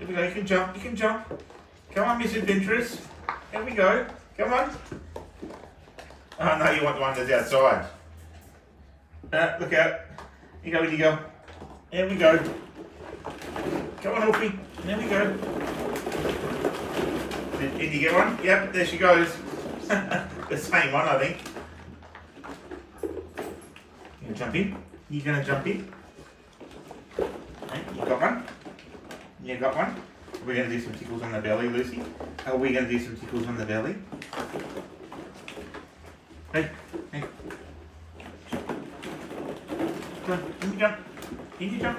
Here we go, you can jump, you can jump. Come on, Miss Adventurous. Here we go. Come on. Oh no, you want the one that's outside. Look out. Here you go, Indy, go. Here we go. Come on, Ulfy. There we go. Did Indy get one? Yep, there she goes. The same one, I think. You gonna jump in? You gonna jump in? Hey, you got one? You got one? We're gonna do some tickles on the belly, Lucy. Are we gonna do some tickles on the belly? Hey, hey. Come on, in you jump. In you jump.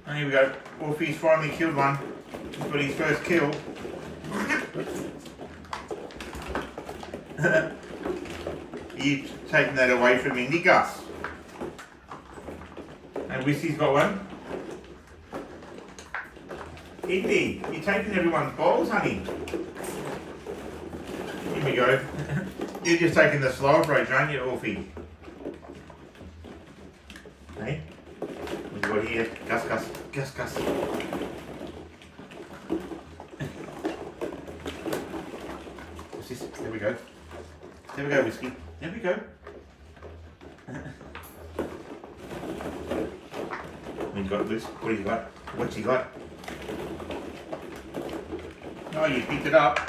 Oh, here we go. Ulfyr's finally killed one. He's got his first kill. You taking that away from Indy, Gus? And Whisky's got one. Indy, you're taking everyone's balls, honey. Here we go. You're just taking the slow approach, aren't you, Ulfy? Hey? What have we got here? Gus, Gus, Gus, Gus. What's this? There we go. There we go, Whisky. There we go. What you got, Luce? What do you got? What's you got? Oh, you picked it up.